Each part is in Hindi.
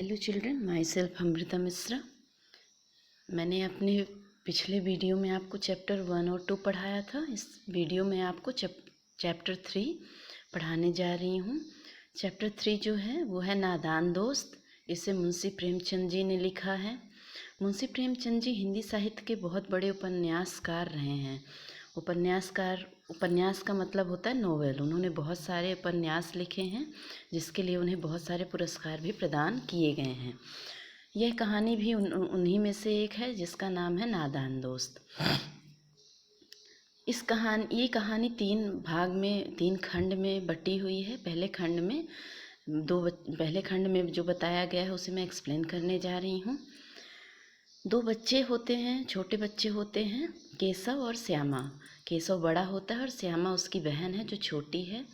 Hello children, my self Amrita Mishra. मैंने अपने पिछले वीडियो में आपको चैप्टर 1 और 2 पढ़ाया था। इस वीडियो में आपको चैप्टर 3 पढ़ाने जा रही हूँ। चैप्टर 3 जो है वो है नादान दोस्त। इसे मुंशी प्रेमचंद जी ने लिखा है। मुंशी प्रेमचंद जी हिंदी साहित्य के बहुत बड़े उपन्यासकार रहे हैं। उपन्यास का मतलब होता है नोवेल। उन्होंने बहुत सारे उपन्यास लिखे हैं जिसके लिए उन्हें बहुत सारे पुरस्कार भी प्रदान किए गए हैं। यह कहानी भी उन्हीं में से एक है जिसका नाम है नादान दोस्त। ये कहानी 3 खंड में बटी हुई है। पहले खंड में जो बताया गया है उसे मैं एक्सप्लेन करने जा रही हूँ। 2 बच्चे होते हैं, छोटे बच्चे होते हैं, केशव और श्यामा। केशव बड़ा होता है और श्यामा उसकी बहन है जो छोटी है।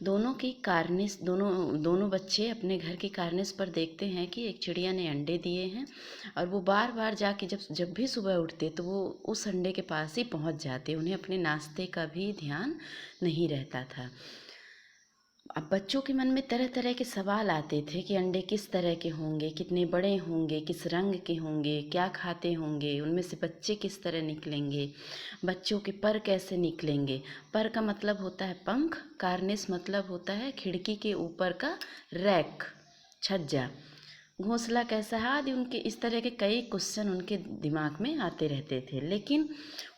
दोनों बच्चे अपने घर की कार्निस पर देखते हैं कि एक चिड़िया ने अंडे दिए हैं और वो बार बार जाके जब भी सुबह उठते तो वो उस अंडे के पास ही पहुंच जाते। उन्हें अपने नाश्ते का भी ध्यान नहीं रहता था। अब बच्चों के मन में तरह तरह के सवाल आते थे कि अंडे किस तरह के होंगे, कितने बड़े होंगे, किस रंग के होंगे, क्या खाते होंगे, उनमें से बच्चे किस तरह निकलेंगे, बच्चों के पर कैसे निकलेंगे। पर का मतलब होता है पंख, कार्निस मतलब होता है खिड़की के ऊपर का रैक, छज्जा, घोंसला कैसा है आदि। उनके इस तरह के कई क्वेश्चन उनके दिमाग में आते रहते थे, लेकिन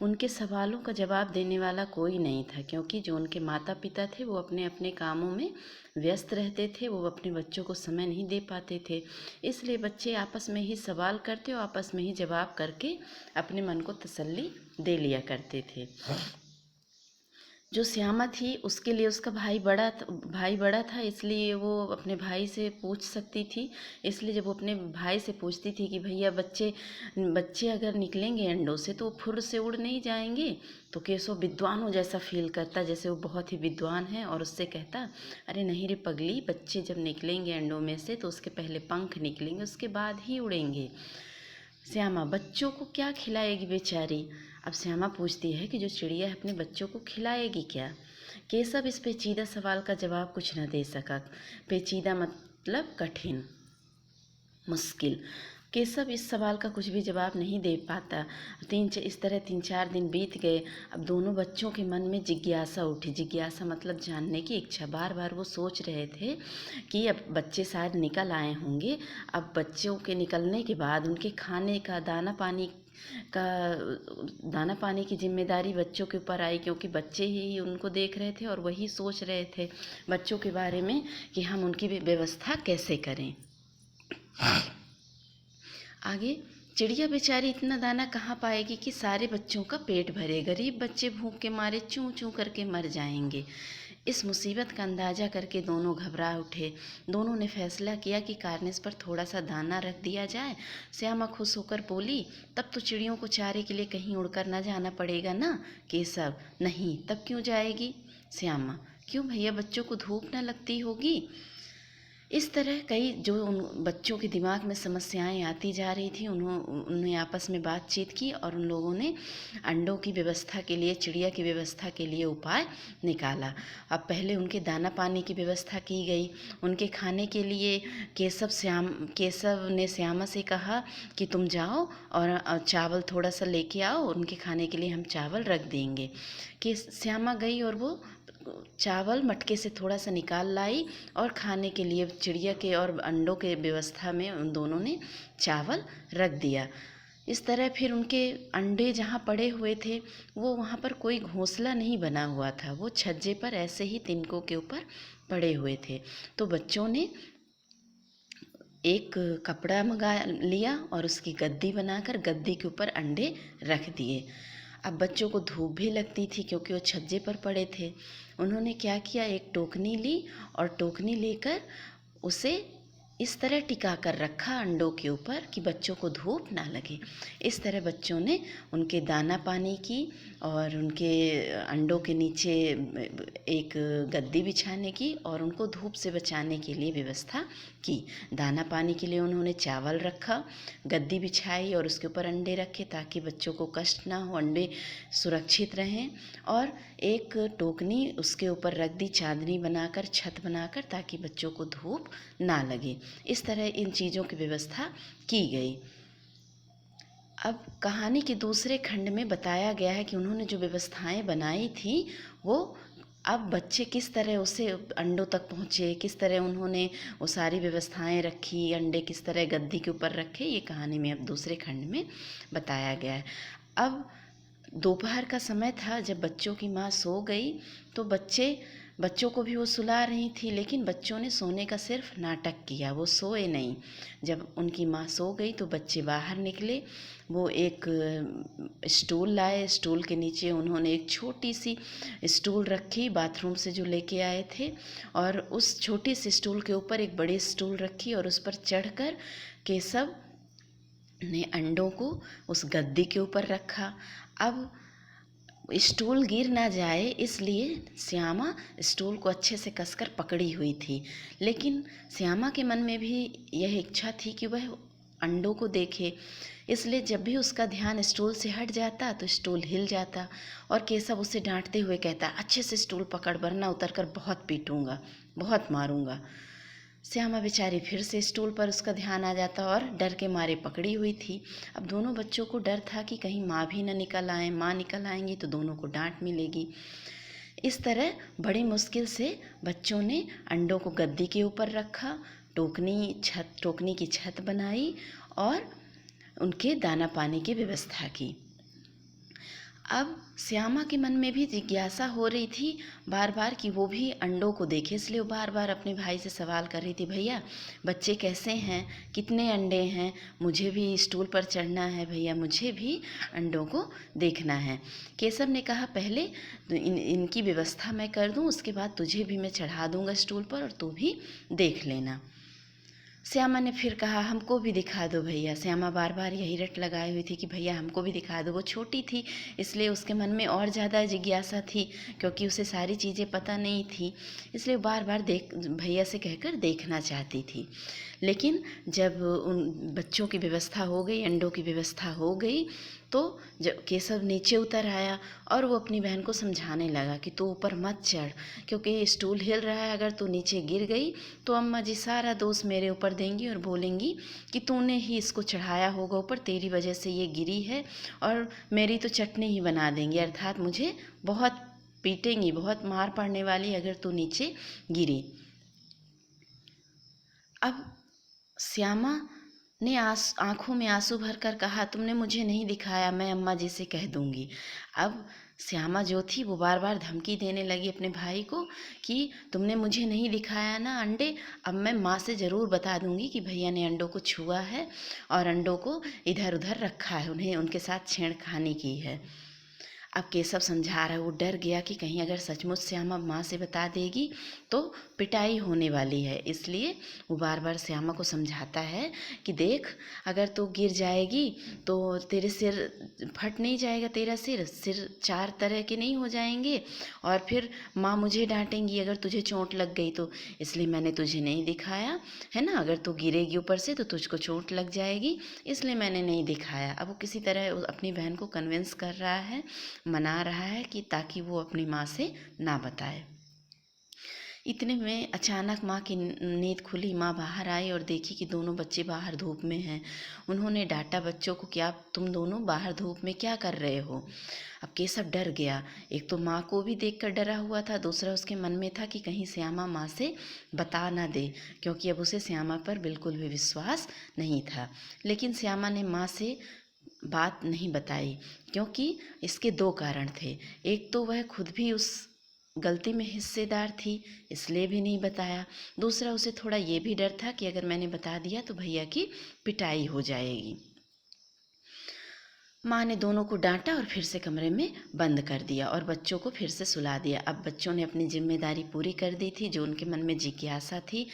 उनके सवालों का जवाब देने वाला कोई नहीं था, क्योंकि जो उनके माता पिता थे वो अपने अपने कामों में व्यस्त रहते थे। वो अपने बच्चों को समय नहीं दे पाते थे। इसलिए बच्चे आपस में ही सवाल करते और आपस में ही जवाब करके अपने मन को तसल्ली दे लिया करते थे। जो श्यामा थी उसके लिए उसका भाई बड़ा था, इसलिए वो अपने भाई से पूछ सकती थी। इसलिए जब वो अपने भाई से पूछती थी कि भैया बच्चे अगर निकलेंगे अंडों से तो वो फुर से उड़ नहीं जाएंगे, तो केशव विद्वानों जैसा फील करता, जैसे वो बहुत ही विद्वान है, और उससे कहता, अरे नहीं रे पगली, बच्चे जब निकलेंगे अंडों में से तो उसके पहले पंख निकलेंगे, उसके बाद ही उड़ेंगे। श्यामा बच्चों को क्या खिलाएगी बेचारी। अब श्यामा पूछती है कि जो चिड़िया है अपने बच्चों को खिलाएगी क्या। केशव इस पेचीदा सवाल का जवाब कुछ न दे सका। पेचीदा मतलब कठिन, मुश्किल। केशव इस सवाल का कुछ भी जवाब नहीं दे पाता। इस तरह 3-4 दिन बीत गए। अब दोनों बच्चों के मन में जिज्ञासा उठी। जिज्ञासा मतलब जानने की इच्छा। बार बार वो सोच रहे थे कि अब बच्चे शायद निकल आए होंगे। अब बच्चों के निकलने के बाद उनके खाने का दाना पानी की जिम्मेदारी बच्चों के ऊपर आई, क्योंकि बच्चे ही उनको देख रहे थे और वही सोच रहे थे बच्चों के बारे में कि हम उनकी व्यवस्था कैसे करें। आगे चिड़िया बेचारी इतना दाना कहाँ पाएगी कि सारे बच्चों का पेट भरे। गरीब बच्चे भूख के मारे चूं चूं करके मर जाएंगे। इस मुसीबत का अंदाज़ा करके दोनों घबरा उठे। दोनों ने फैसला किया कि कार्निस पर थोड़ा सा दाना रख दिया जाए। श्यामा खुश होकर बोली, तब तो चिड़ियों को चारे के लिए कहीं उड़कर न जाना पड़ेगा ना। केशव, नहीं, तब क्यों जाएगी। श्यामा, क्यों भैया, बच्चों को धूप न लगती होगी। इस तरह कई जो उन बच्चों के दिमाग में समस्याएं आती जा रही थी, उन्होंने आपस में बातचीत की और उन लोगों ने अंडों की व्यवस्था के लिए, चिड़िया की व्यवस्था के लिए उपाय निकाला। अब पहले उनके दाना पानी की व्यवस्था की गई। उनके खाने के लिए केशव ने श्यामा से कहा कि तुम जाओ और चावल थोड़ा सा लेके आओ, उनके खाने के लिए हम चावल रख देंगे। कि श्यामा गई और वो चावल मटके से थोड़ा सा निकाल लाई और खाने के लिए चिड़िया के और अंडों के व्यवस्था में उन दोनों ने चावल रख दिया। इस तरह फिर उनके अंडे जहाँ पड़े हुए थे वो वहाँ पर कोई घोंसला नहीं बना हुआ था, वो छज्जे पर ऐसे ही तिनकों के ऊपर पड़े हुए थे। तो बच्चों ने एक कपड़ा मंगा लिया और उसकी गद्दी बनाकर गद्दी के ऊपर अंडे रख दिए। अब बच्चों को धूप भी लगती थी क्योंकि वो छज्जे पर पड़े थे। उन्होंने क्या किया, एक टोकनी ली और टोकनी लेकर उसे इस तरह टिका कर रखा अंडों के ऊपर कि बच्चों को धूप ना लगे। इस तरह बच्चों ने उनके दाना पानी की और उनके अंडों के नीचे एक गद्दी बिछाने की और उनको धूप से बचाने के लिए व्यवस्था की। दाना पानी के लिए उन्होंने चावल रखा, गद्दी बिछाई और उसके ऊपर अंडे रखे ताकि बच्चों को कष्ट ना हो, अंडे सुरक्षित रहें। और एक टोकनी उसके ऊपर रख दी, चांदनी बनाकर, छत बनाकर, ताकि बच्चों को धूप ना लगे। इस तरह इन चीज़ों की व्यवस्था की गई। अब कहानी के दूसरे खंड में बताया गया है कि उन्होंने जो व्यवस्थाएं बनाई थी वो अब बच्चे किस तरह उसे अंडों तक पहुँचे, किस तरह उन्होंने वो सारी व्यवस्थाएं रखी, अंडे किस तरह गद्दी के ऊपर रखे, ये कहानी में अब दूसरे खंड में बताया गया है। अब दोपहर का समय था, जब बच्चों की माँ सो गई तो बच्चों को भी वो सुला रही थी, लेकिन बच्चों ने सोने का सिर्फ नाटक किया, वो सोए नहीं। जब उनकी माँ सो गई तो बच्चे बाहर निकले, वो एक स्टूल लाए, स्टूल के नीचे उन्होंने एक छोटी सी स्टूल रखी बाथरूम से जो लेके आए थे, और उस छोटी सी स्टूल के ऊपर एक बड़ी स्टूल रखी और उस पर चढ़कर केशव ने अंडों को उस गद्दी के ऊपर रखा। अब स्टूल गिर ना जाए इसलिए श्यामा स्टूल को अच्छे से कसकर पकड़ी हुई थी, लेकिन श्यामा के मन में भी यह इच्छा थी कि वह अंडों को देखे, इसलिए जब भी उसका ध्यान स्टूल से हट जाता तो स्टूल हिल जाता और केशव उसे डांटते हुए कहता, अच्छे से स्टूल पकड़ वरना उतरकर बहुत पीटूंगा, बहुत मारूंगा। श्यामा बेचारी फिर से स्टूल पर उसका ध्यान आ जाता और डर के मारे पकड़ी हुई थी। अब दोनों बच्चों को डर था कि कहीं माँ भी न निकल आए, माँ निकल आएंगी तो दोनों को डांट मिलेगी। इस तरह बड़ी मुश्किल से बच्चों ने अंडों को गद्दी के ऊपर रखा, टोकनी की छत बनाई और उनके दाना पानी की व्यवस्था की। अब श्यामा के मन में भी जिज्ञासा हो रही थी बार बार कि वो भी अंडों को देखे, इसलिए वो बार बार अपने भाई से सवाल कर रही थी, भैया बच्चे कैसे हैं, कितने अंडे हैं, मुझे भी स्टूल पर चढ़ना है, भैया मुझे भी अंडों को देखना है। केशव ने कहा, पहले तो इनकी व्यवस्था मैं कर दूं, उसके बाद तुझे भी मैं चढ़ा दूंगा स्टूल पर और तू भी देख लेना। श्यामा ने फिर कहा, हमको भी दिखा दो भैया। श्यामा बार बार यही रट लगाई हुई थी कि भैया हमको भी दिखा दो। वो छोटी थी इसलिए उसके मन में और ज़्यादा जिज्ञासा थी, क्योंकि उसे सारी चीज़ें पता नहीं थी, इसलिए बार बार भैया से कहकर देखना चाहती थी। लेकिन जब उन बच्चों की व्यवस्था हो गई, अंडों की व्यवस्था हो गई, तो जब केशव नीचे उतर आया और वो अपनी बहन को समझाने लगा कि तू ऊपर मत चढ़, क्योंकि स्टूल हिल रहा है, अगर तू नीचे गिर गई तो अम्मा जी सारा दोष मेरे ऊपर देंगी और बोलेंगी कि तूने ही इसको चढ़ाया होगा ऊपर, तेरी वजह से ये गिरी है, और मेरी तो चटनी ही बना देंगी, अर्थात मुझे बहुत पीटेंगी, बहुत मार पड़ने वाली अगर तू नीचे गिरी। अब श्यामा ने आंखों में आंसू भर कर कहा, तुमने मुझे नहीं दिखाया, मैं अम्मा जी से कह दूंगी। अब श्यामा जो थी वो बार बार धमकी देने लगी अपने भाई को कि तुमने मुझे नहीं दिखाया ना अंडे, अब मैं माँ से ज़रूर बता दूंगी कि भैया ने अंडों को छुआ है और अंडों को इधर उधर रखा है, उन्हें उनके साथ छेड़खानी की है। अब केशव समझा रहा है, वो डर गया कि कहीं अगर सचमुच श्यामा माँ से बता देगी तो पिटाई होने वाली है, इसलिए वो बार बार श्यामा को समझाता है कि देख, अगर तू गिर जाएगी तो तेरे सिर फट नहीं जाएगा, तेरा सिर चार तरह के नहीं हो जाएंगे और फिर माँ मुझे डांटेंगी अगर तुझे चोट लग गई तो, इसलिए मैंने तुझे नहीं दिखाया, है ना, अगर तू गिरेगी ऊपर से तो तुझको चोट लग जाएगी, इसलिए मैंने नहीं दिखाया। अब वो किसी तरह अपनी बहन को कन्विंस कर रहा है, मना रहा है कि ताकि वो अपनी माँ से ना बताए। इतने में अचानक माँ की नींद खुली, माँ बाहर आई और देखी कि दोनों बच्चे बाहर धूप में हैं। उन्होंने डांटा बच्चों को, क्या तुम दोनों बाहर धूप में क्या कर रहे हो। अब केशव डर गया, एक तो माँ को भी देखकर डरा हुआ था, दूसरा उसके मन में था कि कहीं श्यामा माँ से बता ना दे, क्योंकि अब उसे श्यामा पर बिल्कुल भी विश्वास नहीं था। लेकिन श्यामा ने माँ से बात नहीं बताई, क्योंकि इसके दो कारण थे। एक तो वह खुद भी उस गलती में हिस्सेदार थी, इसलिए भी नहीं बताया। दूसरा, उसे थोड़ा ये भी डर था कि अगर मैंने बता दिया तो भैया की पिटाई हो जाएगी। माँ ने दोनों को डांटा और फिर से कमरे में बंद कर दिया और बच्चों को फिर से सुला दिया। अब बच्चों ने अपनी जिम्मेदारी पूरी कर दी थी, जो उनके मन में जिज्ञासा थी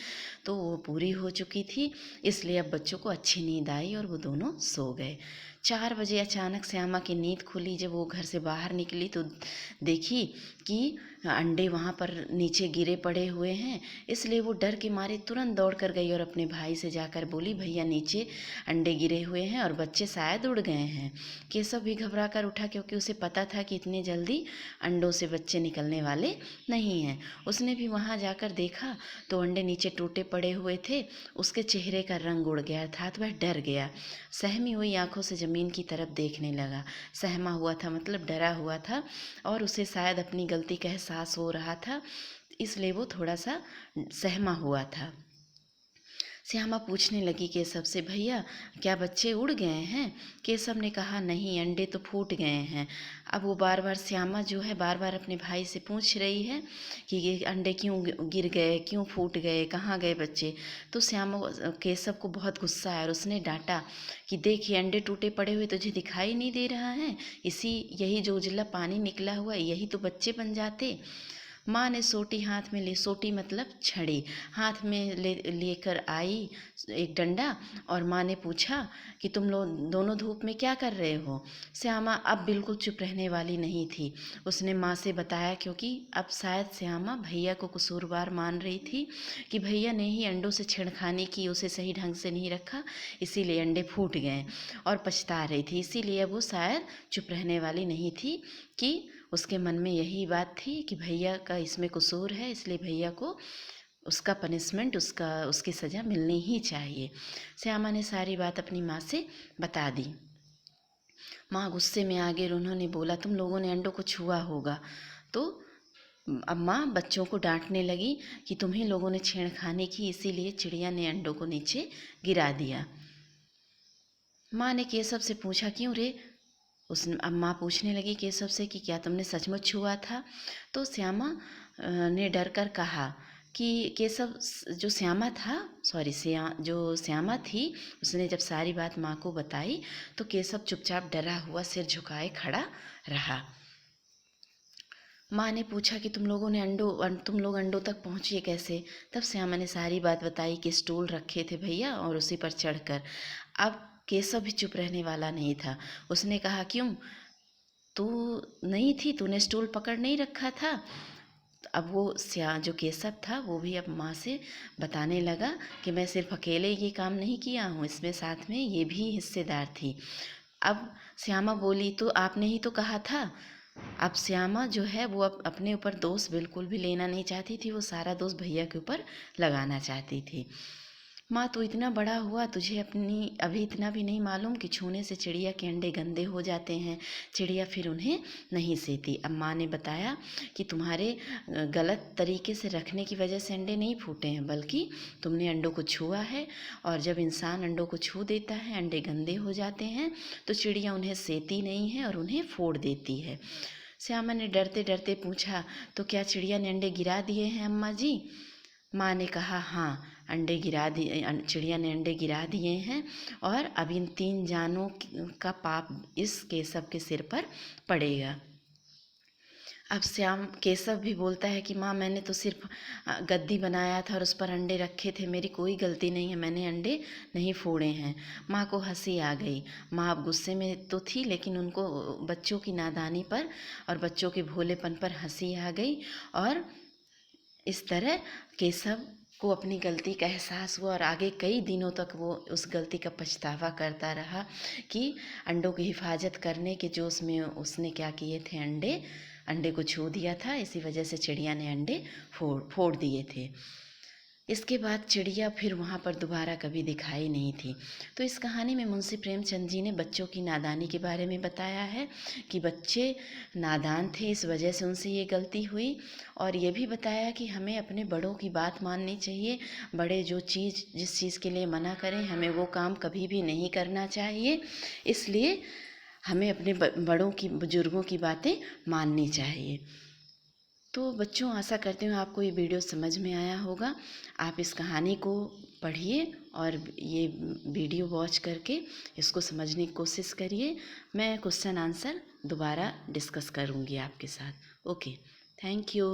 तो वो पूरी हो चुकी थी, इसलिए अब बच्चों को अच्छी नींद आई और वो दोनों सो गए। 4 बजे अचानक श्यामा की नींद खुली। जब वो घर से बाहर निकली तो देखी कि अंडे वहाँ पर नीचे गिरे पड़े हुए हैं, इसलिए वो डर के मारे तुरंत दौड़ कर गई और अपने भाई से जाकर बोली, भैया नीचे अंडे गिरे हुए हैं और बच्चे शायद उड़ गए हैं। केशव भी घबरा कर उठा, क्योंकि उसे पता था कि इतनी जल्दी अंडों से बच्चे निकलने वाले नहीं हैं। उसने भी वहाँ जाकर देखा तो अंडे नीचे टूटे पड़े हुए थे। उसके चेहरे का रंग उड़ गया था तो वह डर गया। सहमी हुई आंखों से ज़मीन की तरफ देखने लगा। सहमा हुआ था मतलब डरा हुआ था, और उसे शायद अपनी गलती का एहसास हो रहा था, इसलिए वो थोड़ा सा सहमा हुआ था। श्यामा पूछने लगी केशव से, भैया क्या बच्चे उड़ गए हैं? केशव ने कहा, नहीं, अंडे तो फूट गए हैं। अब वो बार बार श्यामा जो है बार बार अपने भाई से पूछ रही है कि ये अंडे क्यों गिर गए, क्यों फूट गए, कहाँ गए बच्चे। तो श्यामा केशव को बहुत गुस्सा आया और उसने डांटा कि देखिए, अंडे टूटे पड़े हुए तुझे दिखाई नहीं दे रहा है? यही जो उजला पानी निकला हुआ है, यही तो बच्चे बन जाते। माँ ने सोटी हाथ में ली, सोटी मतलब छड़ी, हाथ में लेकर आई एक डंडा, और माँ ने पूछा कि तुम लोग दोनों धूप में क्या कर रहे हो? श्यामा अब बिल्कुल चुप रहने वाली नहीं थी। उसने माँ से बताया, क्योंकि अब शायद श्यामा भैया को कसूरवार मान रही थी कि भैया ने ही अंडों से छेड़खानी की, उसे सही ढंग से नहीं रखा, इसीलिए अंडे फूट गए, और पछता रही थी। इसीलिए वो शायद चुप रहने वाली नहीं थी कि उसके मन में यही बात थी कि भैया का इसमें कसूर है, इसलिए भैया को उसका पनिशमेंट, उसकी सज़ा मिलनी ही चाहिए। श्यामा ने सारी बात अपनी माँ से बता दी। माँ गुस्से में आ गई। उन्होंने बोला, तुम लोगों ने अंडों को छुआ होगा। तो अब माँ बच्चों को डांटने लगी कि तुम्ही लोगों ने छेड़खानी की, इसीलिए चिड़िया ने अंडों को नीचे गिरा दिया। माँ ने केशव से पूछा, क्यों रे? अब माँ पूछने लगी केशव से कि क्या तुमने सचमुच छुआ था? तो श्यामा ने डर कर कहा कि केशव जो श्यामा था, जो श्यामा थी, उसने जब सारी बात माँ को बताई तो केशव चुपचाप डरा हुआ सिर झुकाए खड़ा रहा। माँ ने पूछा कि तुम लोग अंडों तक पहुँचिए कैसे? तब श्यामा ने सारी बात बताई कि स्टूल रखे थे भैया और उसी पर चढ़कर। अब केशव भी चुप रहने वाला नहीं था। उसने कहा, क्यों, तू नहीं थी? तूने स्टूल पकड़ नहीं रखा था? अब वो जो केशव था वो भी अब माँ से बताने लगा कि मैं सिर्फ अकेले ये काम नहीं किया हूँ, इसमें साथ में ये भी हिस्सेदार थी। अब श्यामा बोली, तो आपने ही तो कहा था। अब श्यामा जो है वो अब अपने ऊपर दोष बिल्कुल भी लेना नहीं चाहती थी, वो सारा दोष भैया के ऊपर लगाना चाहती थी। माँ, तू इतना बड़ा हुआ, तुझे अभी इतना भी नहीं मालूम कि छूने से चिड़िया के अंडे गंदे हो जाते हैं, चिड़िया फिर उन्हें नहीं सेती। अब माँ ने बताया कि तुम्हारे गलत तरीके से रखने की वजह से अंडे नहीं फूटे हैं, बल्कि तुमने अंडों को छुआ है, और जब इंसान अंडों को छू देता है, अंडे गंदे हो जाते हैं, तो चिड़िया उन्हें सेती नहीं है और उन्हें फोड़ देती है। श्यामा ने डरते डरते पूछा, तो क्या चिड़िया ने अंडे गिरा दिए हैं अम्मा जी? माँ ने कहा, हाँ, चिड़िया ने अंडे गिरा दिए हैं, और अब इन 3 जानों का पाप इस केशव के सिर पर पड़ेगा। अब केशव भी बोलता है कि माँ, मैंने तो सिर्फ गद्दी बनाया था और उस पर अंडे रखे थे, मेरी कोई गलती नहीं है, मैंने अंडे नहीं फोड़े हैं। माँ को हंसी आ गई। माँ अब गुस्से में तो थी, लेकिन उनको बच्चों की नादानी पर और बच्चों के भोलेपन पर हंसी आ गई, और इस तरह केशव को अपनी गलती का एहसास हुआ, और आगे कई दिनों तक वो उस गलती का पछतावा करता रहा कि अंडों की हिफाजत करने के जोश में उसने क्या किए थे, अंडे को छू दिया था, इसी वजह से चिड़िया ने अंडे फोड़ दिए थे। इसके बाद चिड़िया फिर वहाँ पर दोबारा कभी दिखाई नहीं थी। तो इस कहानी में मुंशी प्रेमचंद जी ने बच्चों की नादानी के बारे में बताया है कि बच्चे नादान थे, इस वजह से उनसे ये गलती हुई, और ये भी बताया कि हमें अपने बड़ों की बात माननी चाहिए। बड़े जिस चीज़ के लिए मना करें, हमें वो काम कभी भी नहीं करना चाहिए। इसलिए हमें अपने बड़ों की, बुजुर्गों की बातें माननी चाहिए। तो बच्चों, आशा करती हूँ आपको ये वीडियो समझ में आया होगा। आप इस कहानी को पढ़िए और ये वीडियो वॉच करके इसको समझने की कोशिश करिए। मैं क्वेश्चन आंसर दोबारा डिस्कस करूँगी आपके साथ। Okay, thank you.